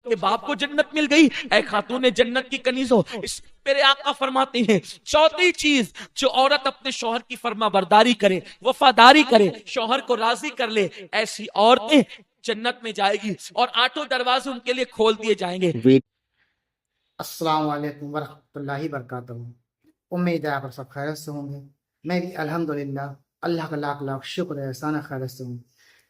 کے باپ کو جنت مل گئی، اے خاتون جنت کی کنیزوں۔ اس میرے آقا فرماتے ہیں چوتھی چیز، جو عورت اپنے شوہر کی فرما برداری کرے، وفاداری کرے، شوہر کو راضی کر لے، ایسی عورتیں جنت میں جائے گی اور 8 دروازے ان کے لیے کھول دیے جائیں گے۔ السلام علیکم ورحمۃ اللہ وبرکاتہ۔ امید ہے آپ سب خیرت سے ہوں گے۔ میں بھی الحمدللہ اللہ کا لاکھ لاکھ شکر ہے، احسان خیرت سے ہوں۔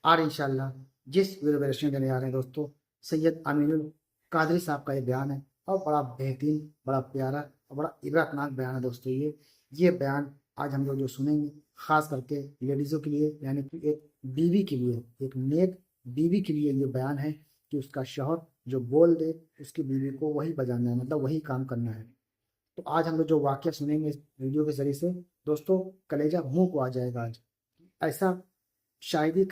اور انشاءاللہ جس ویڈیو ریشن دینے آ رہے ہیں دوستو، سید امین القادری صاحب کا یہ بیان ہے، اور بڑا بہترین، بڑا پیارا اور بڑا عبرتناک بیان ہے دوستو۔ یہ بیان آج ہم لوگ جو سنیں گے، خاص کر کے لیڈیزوں کے لیے، یعنی کہ ایک بیوی کے لیے، ایک نیک بیوی کے لیے یہ بیان ہے کہ اس کا شوہر جو بول دے اس کی بیوی کو وہی بجانا ہے، مطلب وہی کام کرنا ہے۔ تو آج ہم لوگ جو واقعہ سنیں گے اس ویڈیو کے ذریعے سے دوستو، کلیجہ منہ کو آ جائے گا۔ آج ایسا شاید ہی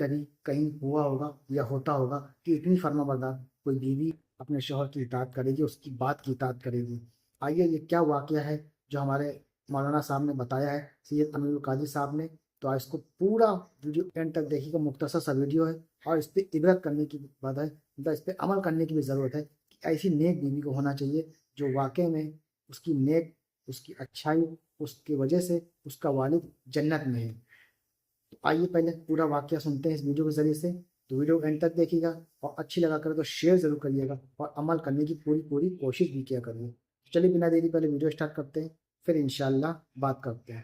کہیں ہوا ہوگا یا ہوتا ہوگا کہ اتنی فرما بردار کوئی بیوی اپنے شوہر کی اطاعت کرے گی، اس کی بات کی اطاعت کرے گی۔ آئیے یہ کیا واقعہ ہے جو ہمارے مولانا صاحب نے بتایا ہے، سید امین القادری صاحب نے۔ تو اس کو پورا ویڈیو اینڈ تک دیکھیے گا، مختصر سا ویڈیو ہے اور اس پہ عبرت کرنے کی بات ہے، مطلب اس پہ عمل کرنے کی بھی ضرورت ہے کہ ایسی نیک بیوی کو ہونا چاہیے جو واقع میں اس کی نیک، اس کی اچھائی، اس کی وجہ سے اس کا والد جنت میں ہے۔ تو آئیے پہلے پورا واقعہ سنتے ہیں اس ویڈیو کے ذریعے سے۔ تو ویڈیو اینڈ تک دیکھیے گا اور اچھی لگا کرے تو شیئر ضرور کریے گا اور عمل کرنے کی پوری کوشش بھی کیا کریے۔ چلیے بنا دیری پہلے ویڈیو سٹارٹ کرتے ہیں، پھر انشاءاللہ بات کرتے ہیں۔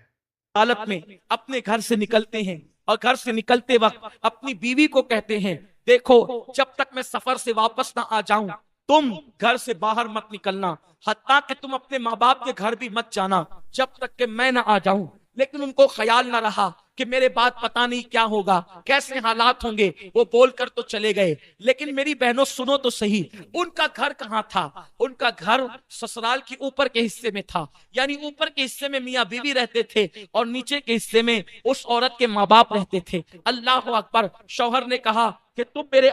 حالت میں اپنے گھر سے نکلتے ہیں اور گھر سے نکلتے وقت اپنی بیوی کو کہتے ہیں دیکھو جب تک میں سفر سے واپس نہ آ جاؤں تم گھر سے باہر مت نکلنا، حتیٰ کہ تم اپنے ماں باپ کے گھر بھی مت جانا جب تک کہ میں نہ آ جاؤں۔ لیکن ان کو خیال نہ رہا کہ میرے بعد پتہ نہیں کیا ہوگا، کیسے حالات ہوں گے، وہ بول کر تو چلے گئے۔ لیکن میری بہنوں سنو تو صحیح، ان کا گھر کہاں تھا؟ ان کا گھر سسرال کے اوپر کے حصے میں تھا، یعنی اوپر کے حصے میں میاں بیوی رہتے تھے اور نیچے کے حصے میں اس عورت کے ماں باپ رہتے تھے۔ اللہ اکبر۔ شوہر نے کہا کہ تم میرے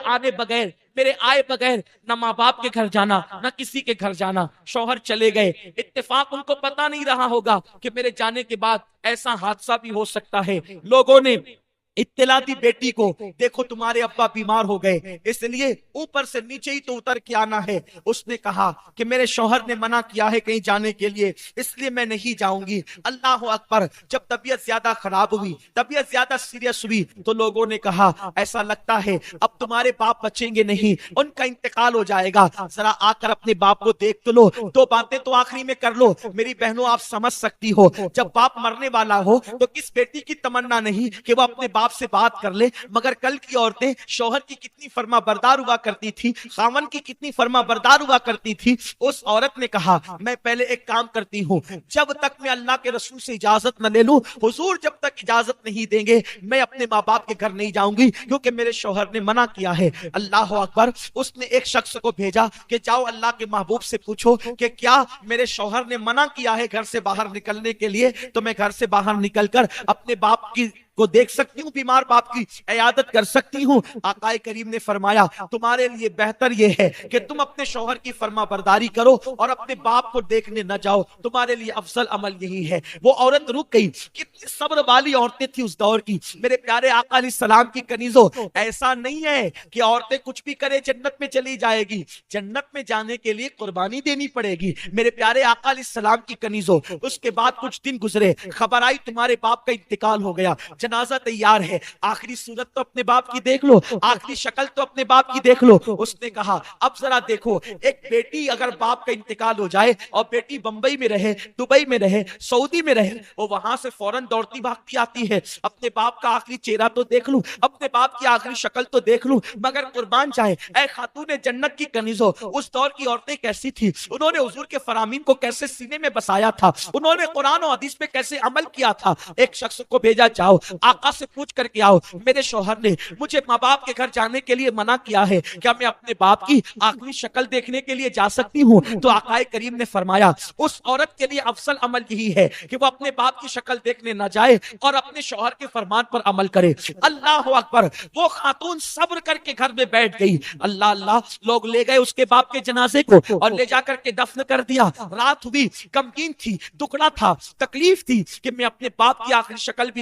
آئے بغیر نہ ماں باپ کے گھر جانا نہ کسی کے گھر جانا۔ شوہر چلے گئے۔ اتفاق ان کو پتا نہیں رہا ہوگا کہ میرے جانے کے بعد ایسا حادثہ بھی ہو سکتا ہے۔ لوگوں نے اطلاع دی بیٹی کو، دیکھو تمہارے ابا بیمار ہو گئے، اس لیے اوپر سے نیچے ہی تو اتر کے آنا ہے۔ اس نے کہا کہ میرے شوہر نے منع کیا ہے کہیں جانے کے لیے، اس لیے میں نہیں جاؤں گی۔ اللہ اکبر۔ جب طبیعت زیادہ خراب ہوئی، طبیعت زیادہ سیریس ہوئی، تو لوگوں نے کہا ایسا لگتا ہے اب تمہارے باپ بچیں گے نہیں، ان کا انتقال ہو جائے گا، ذرا آ کر اپنے باپ کو دیکھ تو لو، دو باتیں تو آخری میں کر لو۔ میری بہنوں آپ سمجھ سکتی ہو جب باپ مرنے والا ہو تو کس بیٹی کی تمنا نہیں کہ وہ اپنے باپ سے بات کر لے؟ مگر کل کی عورتیں شوہر کی کتنی فرما بردار ہوا کرتی تھی، خاون کی کتنی فرما بردار ہوا کرتی تھی۔ اس عورت نے کہا میں پہلے ایک کام کرتی ہوں، جب تک میں اللہ کے رسول سے اجازت نہ لے لوں، حضور جب تک اجازت نہیں دیں گے میں اپنے ماں باپ کے گھر نہیں جاؤں گی، کیونکہ میرے شوہر نے منع کیا ہے۔ اللہ اکبر۔ اس نے ایک شخص کو بھیجا کہ جاؤ اللہ کے محبوب سے پوچھو کہ کیا میرے شوہر نے منع کیا ہے گھر سے باہر نکلنے کے لیے، تو میں گھر سے باہر نکل کر اپنے باپ کو دیکھ سکتی ہوں، بیمار باپ کی عیادت کر سکتی ہوں۔ آقا کریم نے فرمایا تمہارے لیے بہتر یہ ہے کہ تم اپنے شوہر کی فرما برداری کرو اور اپنے باپ کو دیکھنے نہ جاؤ، تمہارے لیے افضل عمل یہی ہے۔ وہ عورت رک گئی۔ کتنی صبر والی عورتیں تھیں اس دور کی۔ میرے پیارے آقا علیہ السلام کی کنیزوں، ایسا نہیں ہے کہ عورتیں کچھ بھی کرے جنت میں چلی جائے گی، جنت میں جانے کے لیے قربانی دینی پڑے گی۔ میرے پیارے آقا علیہ السلام کی کنیزوں، اس کے بعد کچھ دن گزرے، خبر آئی تمہارے باپ کا انتقال ہو گیا، جنازہ تیار ہے، آخری صورت تو اپنے باپ کی دیکھ لو، آخری شکل تو اپنے باپ کی دیکھ لو۔ اس نے کہا اب ذرا دیکھو، ایک بیٹی اگر باپ کا انتقال ہو جائے اور بیٹی بمبئی میں رہے، دبئی میں رہے، سعودی میں رہے، وہ وہاں سے فوراً دوڑتی بھاگتی آتی ہے، اپنے باپ کا آخری چہرہ تو دیکھ لوں، اپنے باپ کی آخری شکل تو دیکھ لوں۔ مگر قربان جائے اے خاتون جنت کی کنیزوں، اس دور کی عورتیں کیسی تھی، انہوں نے حضور کے فرامین کو کیسے سینے میں بسایا تھا، انہوں نے قرآن و حدیث پہ کیسے عمل کیا تھا۔ ایک شخص کو بھیجا جاؤ آقا سے پوچھ کر کے آؤ میرے شوہر نے مجھے ماں باپ کے گھر جانے کے لیے منع کیا ہے، کیا میں اپنے باپ کی آخری شکل دیکھنے کے لیے جا سکتی ہوں؟ تو آقا کریم نے فرمایا اس عورت کے لیے افضل عمل یہی ہے کہ وہ اپنے باپ کی شکل دیکھنے نہ جائے اور اپنے شوہر کے فرمان پر عمل کرے۔ اللہ اکبر۔ وہ خاتون صبر کر کے گھر میں بیٹھ گئی۔ اللہ لوگ لے گئے اس کے باپ کے جنازے کو اور لے جا کر کے دفن کر دیا۔ رات ہوئی، غمگین تھی، دکڑا تھا، تکلیف تھی کہ میں اپنے باپ کی آخری شکل بھی